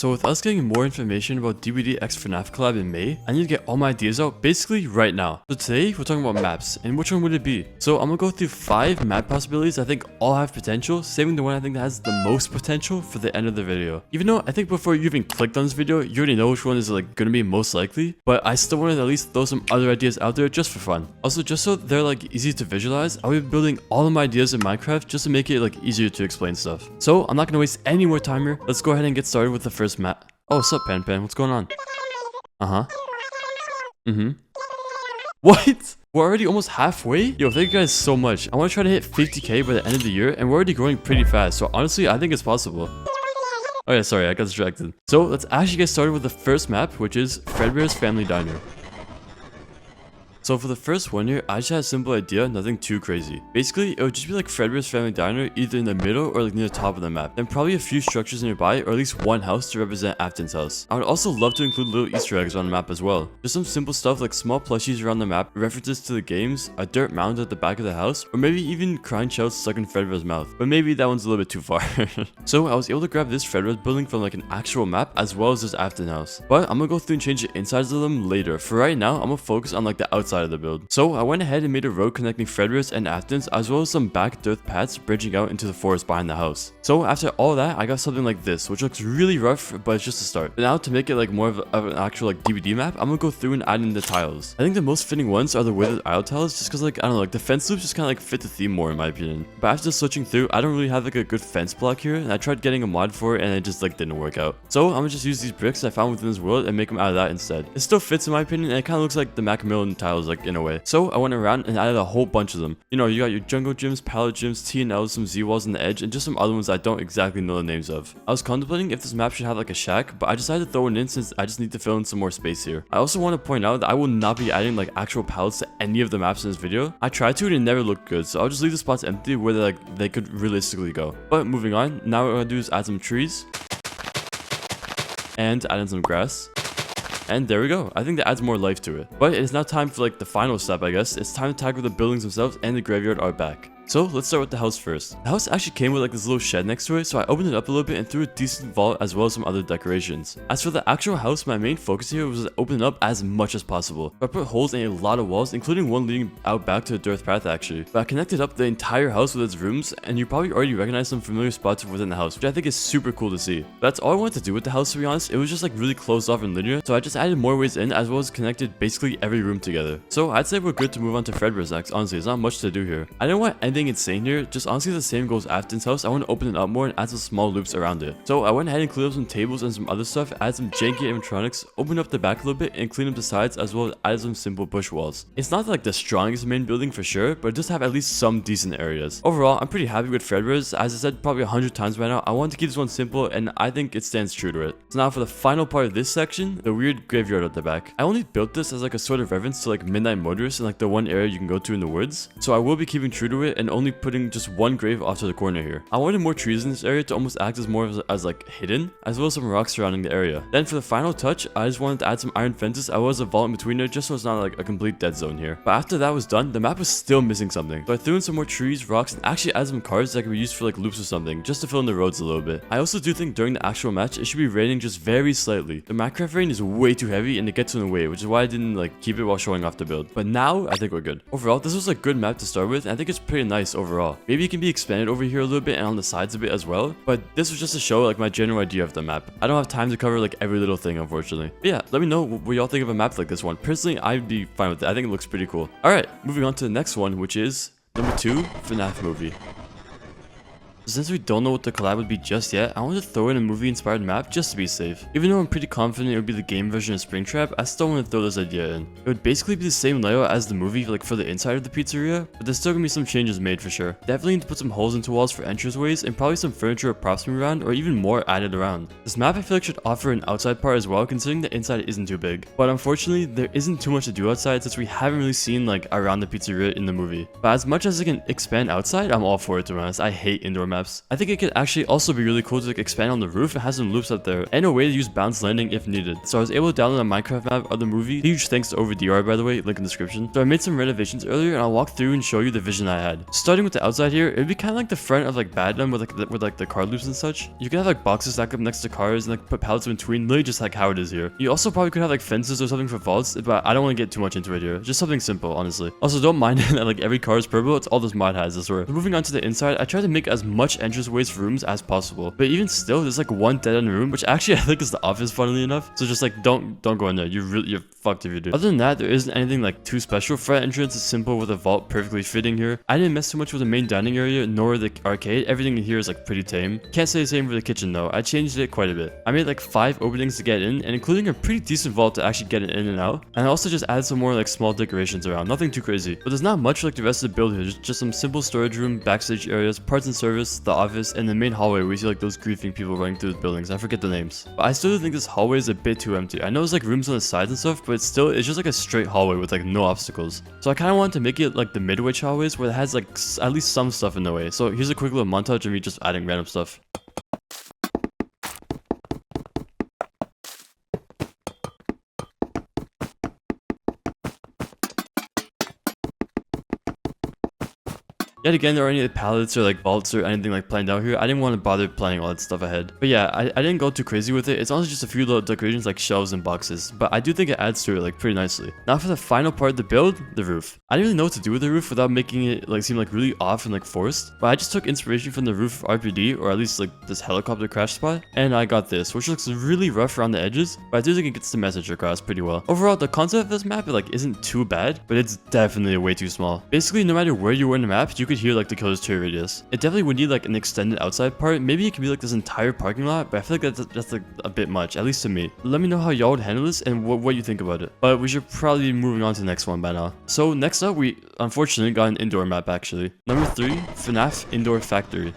So with us getting more information about DBD X FNaF Collab in May, I need to get all my ideas out basically right now. So today we're talking about maps, and which one would it be? So I'm gonna go through 5 map possibilities I think all have potential, saving the one I think that has the most potential for the end of the video. Even though I think before you even clicked on this video, you already know which one is like gonna be most likely, but I still wanted to at least throw some other ideas out there just for fun. Also, just so they're like easy to visualize, I'll be building all of my ideas in Minecraft just to make it like easier to explain stuff. So I'm not gonna waste any more time here. Let's go ahead and get started with the first map. Oh, what's up, Pan Pan? What's going on? What? We're already almost halfway? Yo, thank you guys so much. I want to try to hit 50k by the end of the year, and we're already growing pretty fast, so honestly, I think it's possible. Oh yeah, sorry, I got distracted. So let's actually get started with the first map, which is Fredbears Family Diner. So for the first one here, I just had a simple idea, nothing too crazy. Basically, it would just be like Fredbear's Family Diner either in the middle or like near the top of the map. Then probably a few structures nearby or at least one house to represent Afton's house. I would also love to include little Easter eggs on the map as well. Just some simple stuff like small plushies around the map, references to the games, a dirt mound at the back of the house, or maybe even crying shouts stuck in Fredbear's mouth. But maybe that one's a little bit too far. So I was able to grab this Fredbear's building from like an actual map as well as this Afton house. But I'm gonna go through and change the insides of them later. For right now, I'm gonna focus on like the outside of the build. So I went ahead and made a road connecting Fredbears and Afton's as well as some back dirt paths bridging out into the forest behind the house. So after all that, I got something like this, which looks really rough, but it's just a start. But now to make it like more of an actual like DBD map, I'm gonna go through and add in the tiles. I think the most fitting ones are the withered isle tiles, just because like, I don't know, like the fence loops just kind of like fit the theme more in my opinion. But after switching through, I don't really have like a good fence block here, and I tried getting a mod for it and it just like didn't work out. So I'm gonna just use these bricks I found within this world and make them out of that instead. It still fits in my opinion, and it kind of looks like the Macmillan tiles like in a way. So I went around and added a whole bunch of them. You know, you got your jungle gyms, pallet gyms, T&Ls, some Z-walls on the edge, and just some other ones I don't exactly know the names of. I was contemplating if this map should have like a shack, but I decided to throw it in since I just need to fill in some more space here. I also want to point out that I will not be adding like actual pallets to any of the maps in this video. I tried to and it never looked good, so I'll just leave the spots empty where they could realistically go. But moving on, now what we're gonna do is add some trees and add in some grass. And there we go. I think that adds more life to it. But it is now time for like the final step, I guess. It's time to tackle the buildings themselves and the graveyard out back. So let's start with the house first. The house actually came with like this little shed next to it, so I opened it up a little bit and threw a decent vault as well as some other decorations. As for the actual house, my main focus here was to open it up as much as possible. I put holes in a lot of walls, including one leading out back to the dirt path actually. But I connected up the entire house with its rooms, and you probably already recognize some familiar spots within the house, which I think is super cool to see. But that's all I wanted to do with the house, to be honest. It was just like really closed off and linear, so I just added more ways in as well as connected basically every room together. So I'd say we're good to move on to Fredbears next. Honestly, there's not much to do here. I didn't want anything insane here, just honestly the same goes Afton's house. I want to open it up more and add some small loops around it. So I went ahead and cleaned up some tables and some other stuff, add some janky animatronics, opened up the back a little bit and cleaned up the sides as well as added some simple bush walls. It's not like the strongest main building for sure, but it does have at least some decent areas. Overall, I'm pretty happy with Fredbears. As I said probably 100 times by now, I wanted to keep this one simple and I think it stands true to it. So now for the final part of this section, the weird graveyard at the back. I only built this as like a sort of reference to like Midnight Motorists and like the one area you can go to in the woods. So I will be keeping true to it and only putting just one grave off to the corner here. I wanted more trees in this area to almost act as more as like hidden, as well as some rocks surrounding the area. Then for the final touch, I just wanted to add some iron fences as well as a vault in between there just so it's not like a complete dead zone here. But after that was done, the map was still missing something. So I threw in some more trees, rocks, and actually added some cars that could be used for like loops or something, just to fill in the roads a little bit. I also do think during the actual match, it should be raining just very slightly. The Minecraft rain is way too heavy and it gets in the way, which is why I didn't like keep it while showing off the build. But now, I think we're good. Overall, this was a good map to start with, and I think it's pretty nice overall. Maybe it can be expanded over here a little bit and on the sides a bit as well, but this was just to show like my general idea of the map. I don't have time to cover like every little thing, unfortunately. But yeah, let me know what y'all think of a map like this one. Personally, I'd be fine with it. I think it looks pretty cool. Alright, moving on to the next one, which is number 2, FNaF Movie. Since we don't know what the collab would be just yet, I wanted to throw in a movie-inspired map just to be safe. Even though I'm pretty confident it would be the game version of Springtrap, I still want to throw this idea in. It would basically be the same layout as the movie like for the inside of the pizzeria, but there's still gonna be some changes made for sure. Definitely need to put some holes into walls for entranceways and probably some furniture or props moved around or even more added around. This map I feel like should offer an outside part as well, considering the inside isn't too big. But unfortunately, there isn't too much to do outside since we haven't really seen like around the pizzeria in the movie. But as much as it can expand outside, I'm all for it, to be honest. I hate indoor maps. I think it could actually also be really cool to like expand on the roof and have some loops up there, and a way to use bounce landing if needed. So I was able to download a Minecraft map of the movie. Huge thanks to OverDR, by the way, link in the description. So I made some renovations earlier, and I'll walk through and show you the vision I had. Starting with the outside here, it'd be kind of like the front of like Badlam with like the car loops and such. You could have like boxes stacked up next to cars and like put pallets in between, literally just like how it is here. You also probably could have like fences or something for vaults, but I don't want to get too much into it here. Just something simple, honestly. Also, don't mind that like every car is purple. It's all this mod has, I swear. Moving on to the inside, I tried to make as much entranceways for rooms as possible, but even still, there's like one dead end room, which actually I think is the office, funnily enough. So just like don't go in there. You're fucked if you do. Other than that, there isn't anything like too special. Front entrance is simple with a vault perfectly fitting here. I didn't mess too much with the main dining area nor the arcade. Everything in here is like pretty tame. Can't say the same for the kitchen though. I changed it quite a bit. I made like 5 openings to get in, and including a pretty decent vault to actually get it in and out. And I also just added some more like small decorations around. Nothing too crazy. But there's not much like the rest of the build here. Just some simple storage room, backstage areas, parts and service, the office, and the main hallway where you see like those griefing people running through the buildings. I forget the names. But I still think this hallway is a bit too empty. I know there's like rooms on the sides and stuff, but it's just like a straight hallway with like no obstacles. So I kind of wanted to make it like the midway hallways where it has like at least some stuff in the way. So here's a quick little montage of me just adding random stuff. Yet again, there aren't any pallets or like vaults or anything like planned out here. I didn't want to bother planning all that stuff ahead. But yeah, I didn't go too crazy with it. It's honestly just a few little decorations like shelves and boxes. But I do think it adds to it like pretty nicely. Now for the final part of the build, the roof. I didn't really know what to do with the roof without making it like seem like really off and like forced. But I just took inspiration from the roof of RPD, or at least like this helicopter crash spot. And I got this, which looks really rough around the edges. But I do think it gets the message across pretty well. Overall, the concept of this map like isn't too bad, but it's definitely way too small. Basically, no matter where you were in the map, you could hear like the killer's radius. It definitely would need like an extended outside part. Maybe it could be like this entire parking lot, but I feel like that's like a bit much, at least to me. Let me know how y'all would handle this and what you think about it. But we should probably be moving on to the next one by now. So next up, we unfortunately got an indoor map actually. Number 3, FNaF Indoor Factory.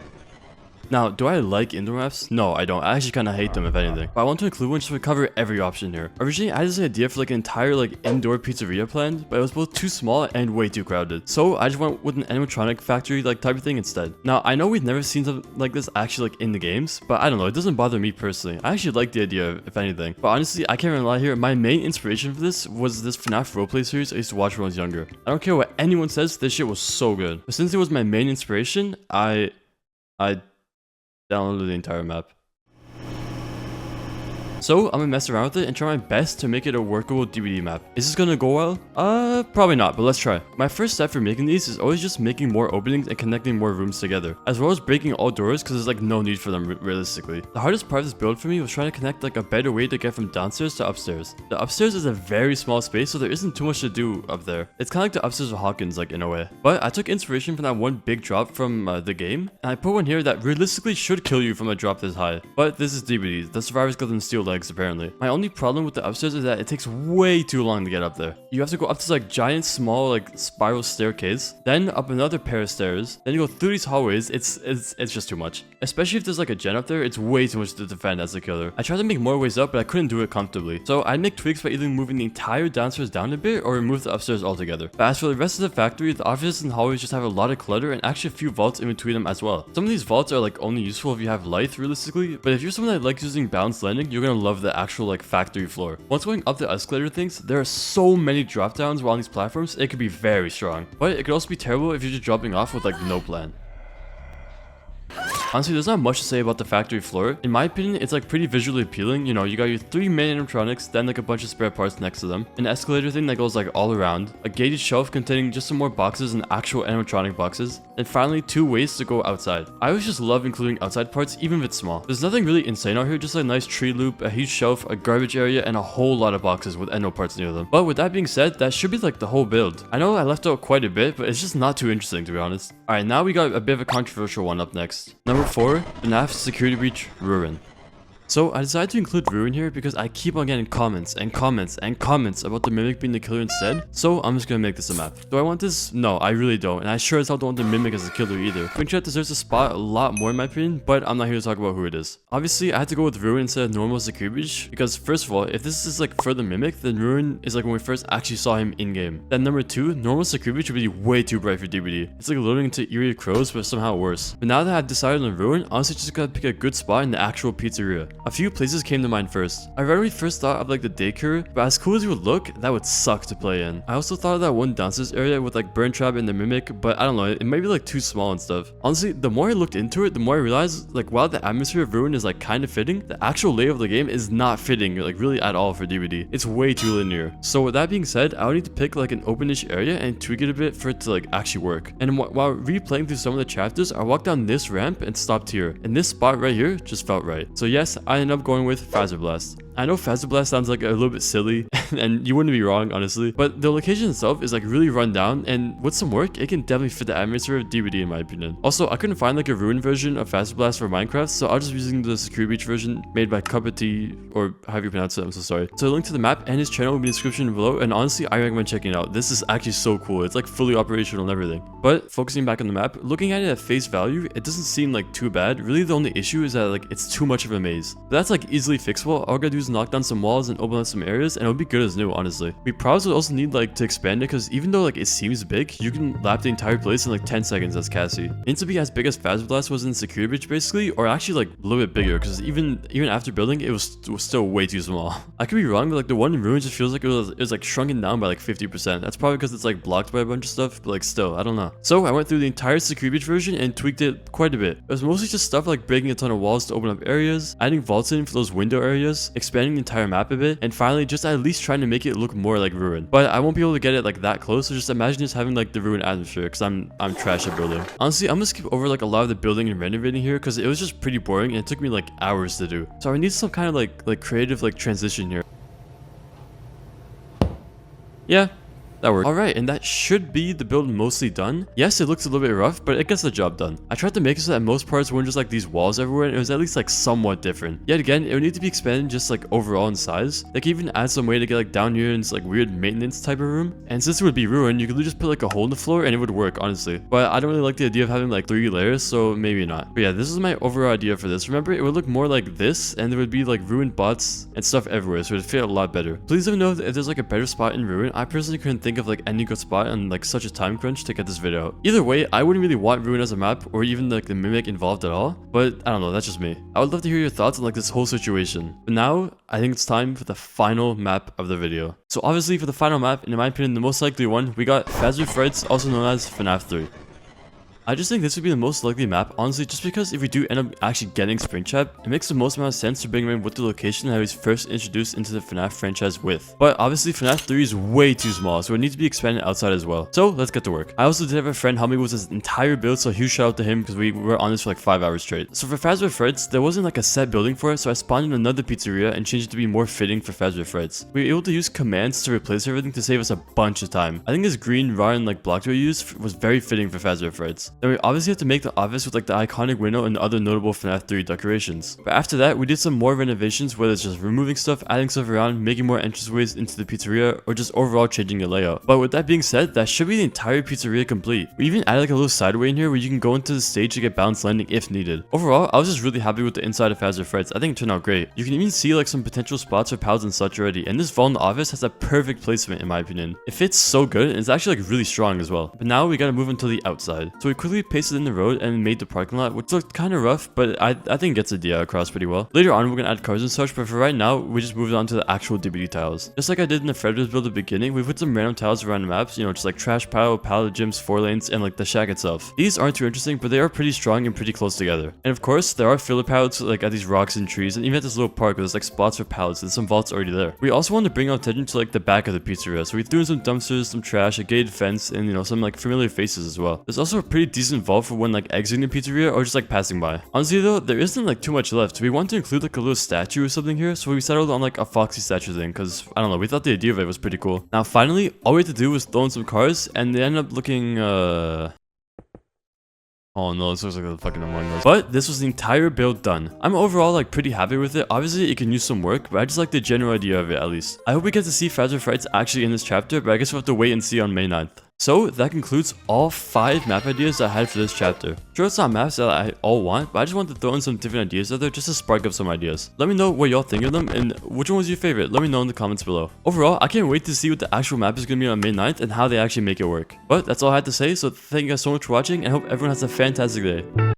Now, do I like indoor maps? No, I don't. I actually kind of hate them, if anything. But I want to include one just to cover every option here. Originally, I had this idea for like an entire like indoor pizzeria planned, but it was both too small and way too crowded. So I just went with an animatronic factory like type of thing instead. Now, I know we've never seen something like this actually like in the games, but I don't know. It doesn't bother me personally. I actually like the idea, if anything. But honestly, I can't really lie here. My main inspiration for this was this FNaF roleplay series I used to watch when I was younger. I don't care what anyone says, this shit was so good. But since it was my main inspiration, I downloaded the entire map. So I'm gonna mess around with it and try my best to make it a workable DBD map. Is this gonna go well? Probably not, but let's try. My first step for making these is always just making more openings and connecting more rooms together, as well as breaking all doors because there's like no need for them realistically. The hardest part of this build for me was trying to connect like a better way to get from downstairs to upstairs. The upstairs is a very small space, so there isn't too much to do up there. It's kind of like the upstairs of Hawkins, like in a way. But I took inspiration from that one big drop from the game, and I put one here that realistically should kill you from a drop this high. But this is DBD. The survivors got them steel legs apparently. My only problem with the upstairs is that it takes way too long to get up there. You have to go up this like giant small like spiral staircase, then up another pair of stairs, then you go through these hallways. It's just too much. Especially if there's like a gen up there, it's way too much to defend as a killer. I tried to make more ways up, but I couldn't do it comfortably. So I'd make tweaks by either moving the entire downstairs down a bit or remove the upstairs altogether. But as for the rest of the factory, the offices and hallways just have a lot of clutter and actually a few vaults in between them as well. Some of these vaults are like only useful if you have light realistically, but if you're someone that likes using balanced landing, you're gonna love the actual like factory floor. Once going up the escalator things, there are so many drop downs while on these platforms, it could be very strong. But it could also be terrible if you're just dropping off with like no plan. Honestly, there's not much to say about the factory floor. In my opinion, it's like pretty visually appealing. You know, you got your 3 main animatronics, then like a bunch of spare parts next to them, an escalator thing that goes like all around, a gated shelf containing just some more boxes and actual animatronic boxes, and finally 2 ways to go outside. I always just love including outside parts, even if it's small. There's nothing really insane out here, just a nice tree loop, a huge shelf, a garbage area, and a whole lot of boxes with no parts near them. But with that being said, that should be like the whole build. I know I left out quite a bit, but it's just not too interesting to be honest. Alright, now we got a bit of a controversial one up next. Number 4, FNaF Security Breach Ruin. So I decided to include Ruin here because I keep on getting comments and comments and comments about the Mimic being the killer instead. So I'm just gonna make this a map. Do I want this? No, I really don't. And I sure as hell don't want the Mimic as a killer either. Springtrap deserves a spot a lot more in my opinion, but I'm not here to talk about who it is. Obviously, I had to go with Ruin instead of normal Security Breach because first of all, if this is like for the Mimic, then Ruin is like when we first actually saw him in game. Then number 2, normal Security Breach would be way too bright for DBD. It's like loading into Eerie Crows, but somehow worse. But now that I've decided on Ruin, honestly just gotta pick a good spot in the actual pizzeria. A few places came to mind first. I randomly first thought of like the daycare, but as cool as it would look, that would suck to play in. I also thought of that one downstairs area with like Burn Trap and the Mimic, but I don't know, it might be like too small and stuff. Honestly, the more I looked into it, the more I realized like while the atmosphere of Ruin is like kind of fitting, the actual layout of the game is not fitting like really at all for DBD. It's way too linear. So with that being said, I would need to pick like an openish area and tweak it a bit for it to like actually work. And while replaying through some of the chapters, I walked down this ramp and stopped here. And this spot right here just felt right. So yes, I ended up going with Fazbear Blast. I know Fazbear Blast sounds like a little bit silly, and you wouldn't be wrong, honestly, but the location itself is like really run down, and with some work, it can definitely fit the atmosphere of DBD in my opinion. Also, I couldn't find like a Ruin version of Fazbear Blast for Minecraft, so I was just using the Security Breach version made by Cuppity, or however you pronounce it, I'm so sorry. So the link to the map and his channel will be in the description below, and honestly, I recommend checking it out. This is actually so cool. It's like fully operational and everything. But focusing back on the map, looking at it at face value, it doesn't seem like too bad. Really, the only issue is that like it's too much of a maze. But that's like easily fixable. All I gotta do is knock down some walls and open up some areas, and it'll be good as new, honestly. We probably also need like to expand it because even though like it seems big, you can lap the entire place in like 10 seconds as Cassie. It needs to be as big as Fazbear Blast was in Security Breach basically, or actually like a little bit bigger because even after building, it was still way too small. I could be wrong, but like the one in Ruin just feels like it was like shrunken down by like 50%. That's probably because it's like blocked by a bunch of stuff, but like still, I don't know. So I went through the entire Security Breach version and tweaked it quite a bit. It was mostly just stuff like breaking a ton of walls to open up areas, adding vaults in for those window areas, expanding the entire map a bit, and finally just at least trying to make it look more like Ruin. But I won't be able to get it like that close, so just imagine just having like the Ruin atmosphere because I'm trash at building. Honestly, I'm gonna skip over like a lot of the building and renovating here because it was just pretty boring and it took me like hours to do. So I need some kind of like creative like transition here. Yeah, that worked. Alright, and that should be the build mostly done. Yes, it looks a little bit rough, but it gets the job done. I tried to make it so that most parts weren't just like these walls everywhere, and it was at least like somewhat different. Yet again, it would need to be expanded just like overall in size. They could even add some way to get like down here in this like weird maintenance type of room. And since it would be ruined, you could just put like a hole in the floor and it would work, honestly. But I don't really like the idea of having like 3 layers, so maybe not. But yeah, this is my overall idea for this. Remember, it would look more like this, and there would be like ruined bots and stuff everywhere, so it would fit a lot better. Please let me know if there's like a better spot in Ruin. I personally couldn't think of like any good spot on like such a time crunch to get this video out. Either way, I wouldn't really want Ruin as a map or even like the Mimic involved at all, but I don't know, that's just me. I would love to hear your thoughts on like this whole situation. But now, I think it's time for the final map of the video. So obviously for the final map, and in my opinion the most likely one, we got Fazbear Frights, also known as FNaF 3. I just think this would be the most likely map, honestly, just because if we do end up actually getting Springtrap, it makes the most amount of sense to bring him in with the location that he was first introduced into the FNaF franchise with. But obviously FNaF 3 is way too small, so it needs to be expanded outside as well. So let's get to work. I also did have a friend help me with this entire build, so huge shout out to him because we were on this for like 5 hours straight. So for Fazbear Frights, there wasn't like a set building for it, so I spawned in another pizzeria and changed it to be more fitting for Fazbear Frights. We were able to use commands to replace everything to save us a bunch of time. I think this green rotten like block we used was very fitting for Fazbear Frights. Then we obviously have to make the office with like the iconic window and other notable FNaF 3 decorations. But after that, we did some more renovations, whether it's just removing stuff, adding stuff around, making more entranceways into the pizzeria, or just overall changing the layout. But with that being said, that should be the entire pizzeria complete. We even added like a little sideway in here where you can go into the stage to get balanced landing if needed. Overall, I was just really happy with the inside of Fazbear Frights. I think it turned out great. You can even see like some potential spots for pals and such already, and this vault in the office has a perfect placement in my opinion. It fits so good, and it's actually like really strong as well. But now we gotta move into the outside. So we quickly pasted in the road and made the parking lot, which looked kind of rough, but I think it gets the idea across pretty well. Later on, we're gonna add cars and such, but for right now, we just moved on to the actual DBD tiles. Just like I did in the Fredbears build at the beginning, we put some random tiles around the maps, you know, just like trash pile, pallet gyms, 4 lanes, and like the shack itself. These aren't too interesting, but they are pretty strong and pretty close together. And of course, there are filler pallets like at these rocks and trees, and even at this little park where there's like spots for pallets and some vaults already there. We also wanted to bring out attention to like the back of the pizzeria, so we threw in some dumpsters, some trash, a gated fence, and you know, some like familiar faces as well. There's also a pretty decent vault for when like exiting the pizzeria or just like passing by. Honestly though, there isn't like too much left. We want to include like a little statue or something here, so we settled on like a foxy statue thing because I don't know, we thought the idea of it was pretty cool. Now finally, all we had to do was throw in some cars and they ended up looking Oh no, this looks like a fucking Among Us. But this was the entire build done. I'm overall like pretty happy with it. Obviously it can use some work, but I just like the general idea of it at least. I hope we get to see Fazbear Frights actually in this chapter, but I guess we'll have to wait and see on May 9th. So that concludes all 5 map ideas I had for this chapter. Sure, it's not maps that I all want, but I just wanted to throw in some different ideas out there just to spark up some ideas. Let me know what y'all think of them and which one was your favorite. Let me know in the comments below. Overall, I can't wait to see what the actual map is going to be on May 9th and how they actually make it work. But that's all I had to say, so thank you guys so much for watching and I hope everyone has a fantastic day.